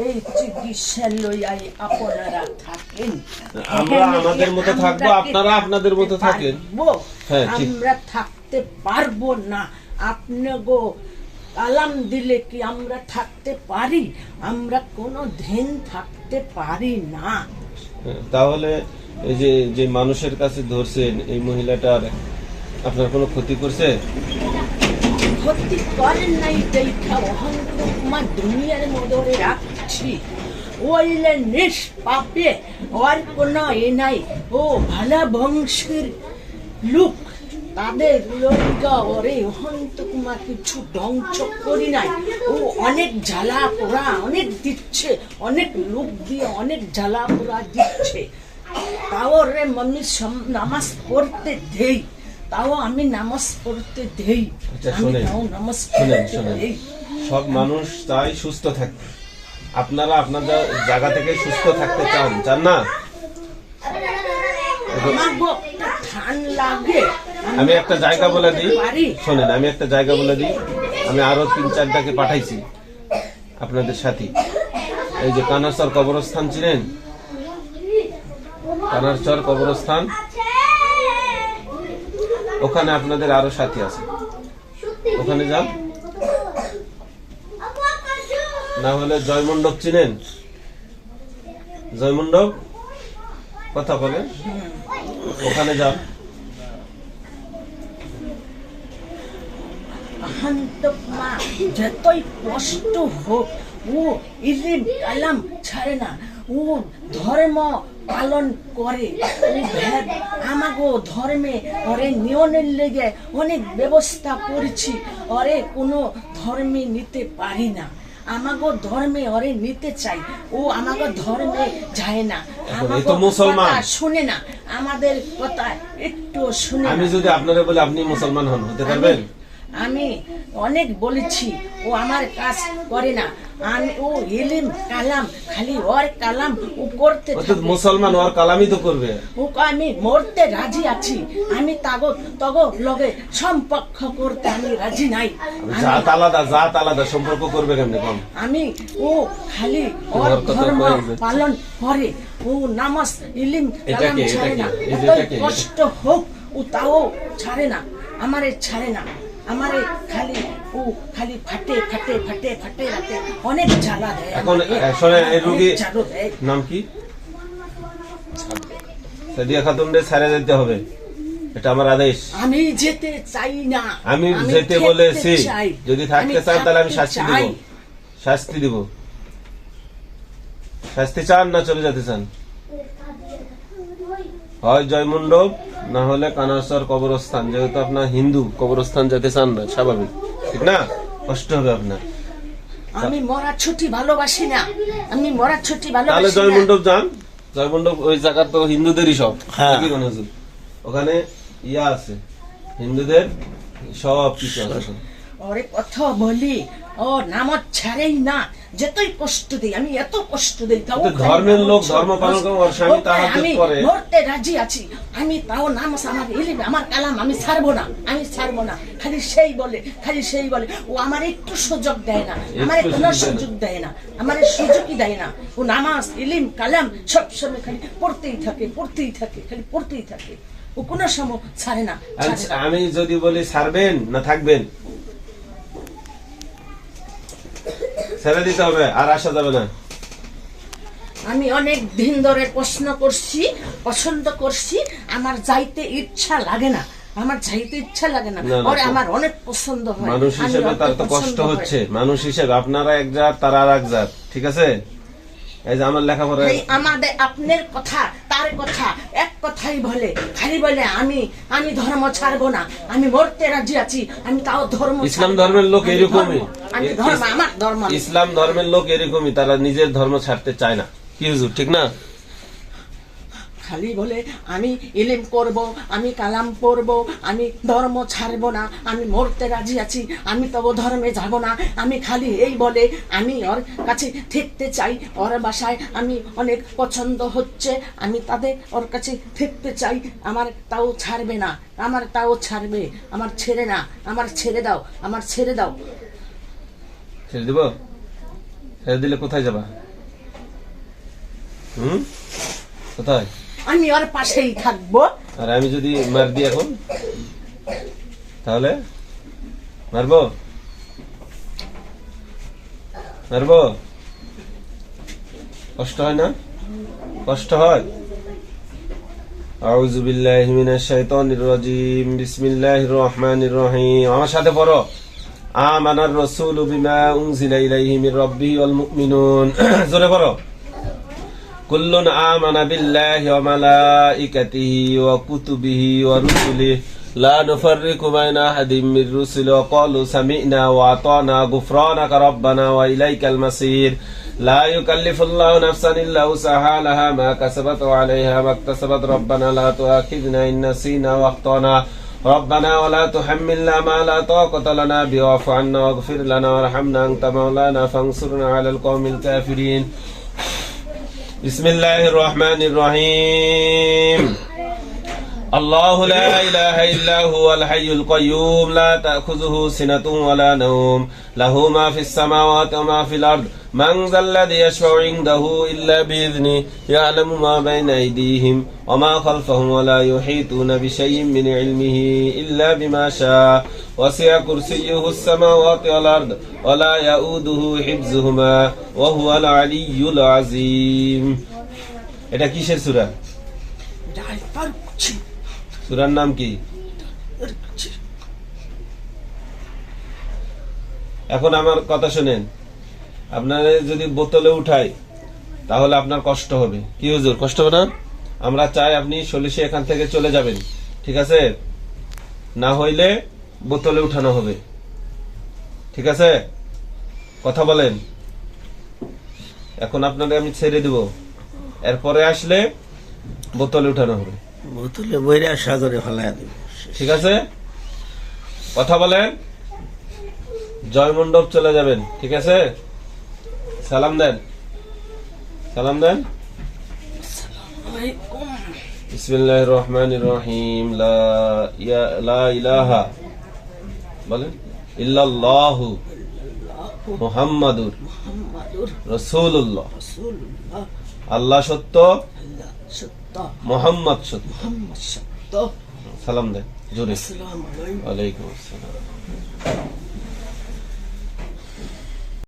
এই চিকিৎসা লইয়াই আপনারা থাকেন, আমরা আমাদের মতো থাকবো, আপনারা আপনাদের মতো থাকেন। হ্যাঁ, ঠিক। আমরা থাকতে পারবো না। আপনাগো আলাম দিলে কি আমরা থাকতে পারি? আমরা কোনো দিন থাকতে পারি না। তাহলে এই যে যে মানুষের কাছে ধরছেন, এই মহিলাটার আপনার কোনো ক্ষতি করছে? ক্ষতি করেন নাই দেখা অহংকার দুনিয়ার মধ্যে রাখছি। ওইলে নিষ্পাপে আর কোনো এ নাই। ও ভালা বংশের লোক, তাদের লইগা ওরে অহন্ত কুমার কিছু ধ্বংস করি নাই। ও অনেক জ্বালা পোড়া অনেক দিচ্ছে, অনেক লোক দিয়ে অনেক জ্বালা পোড়া দিচ্ছে। তাও রে মম্মি নামাজ পড়তে দেই, তাও আমি নামাজ পড়তে দেই। সব মানুষ চাই সুস্থ থাকতে, আপনারা আপনাদের জায়গা থেকে সুস্থ থাকতে চান, চান না? আমি একটা জায়গা বলে দিই, শোনেন, আমি একটা জায়গা বলে দিই। আমি আরো 3-4টাকে পাঠাইছি আপনাদের সাথে। এই যে কানারচর কবরস্থান চিনেন? কানারচর কবরস্থান, ওখানে আপনাদের আরো সাথী আছে, ওখানে যান। না হলে জয়মণ্ডপ চিনেন? জয়মণ্ডপ কথা বলেন, ওখানে যান। যতই কষ্ট হোক ও ইলিম কালাম ছাড়ে না। ও ধর্ম পালন করে। ও ভেদ আমাগো ধর্মে ওরে নিয়নের লেগে অনেক ব্যবস্থা করেছি। ওরে কোনো ধর্মে নিতে পারি না। আমাগো ধর্মে ওরে নিতে চাই, ও আমাগো ধর্মে যায় না। তো মুসলমান শুনে না, আমাদের কথা একটু শুনে। আমি যদি আপনারে বলে আপনি মুসলমান হন, হতে পারবেন? আমি অনেক বলেছি, ও আমার কাজ করে না। আমি ও ইলিম কালাম খালি ওর কালাম ও করতে থাকে। মুসলমান ওর কালামই তো করবে। ওকে আমি মরতে রাজি আছি। আমি তগো লগে সম্পর্ক করতে আমি রাজি নাই। জাত আলাদা সম্পর্ক করবে কেমনে কোন? আমি ও খালি ওর ধর্ম পালন করে, ও নামাজ ইলিম কালাম ছাড়ে না। কষ্ট হোক ও তাও ছাড়ে না, আমারে ছাড়ে না। আমারে খালি ও খালি ফাটে রাতে অনেক জ্বালা দেয়। এখন শুনে, এই রোগী নাম কি? সাদিয়া খাতুনরে ছেড়ে যেতে হবে, এটা আমার আদেশ। আমি যেতে চাই না। আমি যেতে বলেছি, যদি থাকতে চান তাহলে আমি শাস্তি দিব। শাস্তি চান না চলে যেতে চান? হয় জয়মণ্ডপ, না হলে কানারচর কবরস্থান। যেহেতু আপনার হিন্দু, কবরস্থান যেতে চান না, স্বাভাবিক, ঠিক না? কষ্ট হবে আপনার। আমি মরা ছুটি ভালোবাসি না, আমি মরা ছুটি ভালোবাসি না। তাহলে জয়মণ্ডপ যান। জয়মণ্ডপ ওই জায়গা তো হিন্দুদেরই সব। ওখানে ইয়া আছে, হিন্দুদের সব কিছু আছে। ওরে কথা বলি, ও নামাজ ছাড়েই না। যতই কষ্ট দেই, আমি এত কষ্ট দেই, তাও ধর্মের লোক ধর্ম পালন করে, ওর স্বামী তাহাজ্জুদ পড়ে। আমি মরতে রাজি আছি। আমি তাও নামাজ আমার ইলম আমার কালাম আমি ছাড়বো না। খালি সেই বলে। ও আমার একটু সুযোগ দেয় না, আমার কোনো সুযোগ দেয় না, আমার সুযোগই দেয় না। ও নামাজ ইলম কালাম সব সময় খালি পড়তেই থাকে। ও কোনো সময় ছাড়ে না। আমি যদি বলি ছাড়বেন না থাকবেন? ছেড়ে দিতে হবে, আর আসা যাবে না। আমি অনেক দিন ধরে প্রশ্ন করছি, পছন্দ করছি, আমার যাইতে ইচ্ছা লাগে না। ওরে আমার অনেক পছন্দ হয়। মানুষ হিসেবে তার তো কষ্ট হচ্ছে, মানুষ হিসেবে আপনারা এক জাত, তারা আর এক জাত, ঠিক আছে? এই যে আমার লেখাপড়া, আমাদের আপনার কথা তার কথা এক কথাই বলে, খালি বলে আমি ধর্ম ছাড়বো না, আমি মরতে রাজি আছি, আমি তাও ধর্ম। ইসলাম ধর্মের লোক এরকমই, আমার ধর্ম, ইসলাম ধর্মের লোক এরকমই, তারা নিজের ধর্ম ছাড়তে চায় না। কি হুজুর, ঠিক না? খালি বলে আমি ইলম করব, আমি কালাম পড়ব, আমি ধর্ম ছাড়বো না, আমি মরতে রাজি আছি, আমি তবু ধর্মে যাব না। আমি খালি এই বলে, আমি ওর কাছে থাকতে চাই, ওর বাসায় আমি অনেক পছন্দ হচ্ছে, আমি ওর কাছে থাকতে চাই। আমার তাও ছাড়বে না, আমার ছেড়ে না, আমার ছেড়ে দাও। ছেড়ে দিব? ছেড়ে দিলে কোথায় যাবা? কোথায়? আমি ওর পাশেই থাকবো। আর আমি যদি মার দিই এখন, তাহলে মারবো? মারবো? কষ্ট হয় না? কষ্ট হয়? আউযু বিল্লাহি মিনাশ শাইতানির রাজীম। বিসমিল্লাহির রহমানির রহিম। আমার সাথে পড়ো। আমানার রাসূলু বিমা উনজিলা ইলাইহি মির রাব্বিহি ওয়াল মুমিনুন। জোরে পড়ো। কুল্লুন আমানা বিল্লাহি ওয়া মালাইকাতিহি ওয়া কুতুবিহি ওয়া রুসুলিহি লা নুফাররিকু বাইনা আহাদিম মির রুসুলিহি ওয়া ক্বালু সামি'না ওয়া আতানা গুফরানাকা রাব্বানা ওয়া ইলাইকাল মাসির। لا يكلف الله نفسا إلا وسعها لها ما كسبت وعليها ما اكتسبت ربنا لا تؤاخذنا إن نسينا وأخطأنا ربنا ولا تحملنا ما لا طاقة لنا به واعف عنا واغفر لنا وارحمنا أنت مولانا فانصرنا على القوم الكافرين. بسم الله الرحمن الرحيم. الله لا إله إلا هو الحي القيوم لا تأخذه سنة ولا نوم له ما في السماوات وما في الأرض من ذا الذي يشفع عنده إلا بإذنه يعلم ما بين أيديهم وما خلفهم ولا يحيطون بشيء من علمه إلا بما شاء وسع كرسيه السماوات والأرض ولا يؤوده حفظهما وهو العلي العظيم. এটা কিসের সূরা? সূরার নাম কি? এখন আমার কথা শুনেন, আপনারা যদি বোতলে উঠাই তাহলে আপনার কষ্ট হবে। কি হুজুর, কষ্ট হবে না? আমরা চাই আপনি সলিসে এখান থেকে চলে যাবেন, ঠিক আছে? না হইলে বোতলে উঠানো হবে, ঠিক আছে? কথা বলেন। এখন আপনাদের আমি ছেড়ে দিব, এরপরে আসলে বোতলে উঠানো হবে। বোতলে বইরা সাগরে ফেলাইয়া দিব। ঠিক আছে, কথা বলেন। জয়মণ্ডপ চলে যাবেন, ঠিক আছে? সালাম দেন, সালাম দেন। বিসমিল্লাহির রহমানির রহিম। লা ইলাহা বলেন ইল্লাল্লাহু মুহাম্মাদুর রাসূলুল্লাহ। আল্লাহ সত্য, মোহাম্মদ সত্য। সালাম দেন জোরে। ওয়ালাইকুম আসসালাম।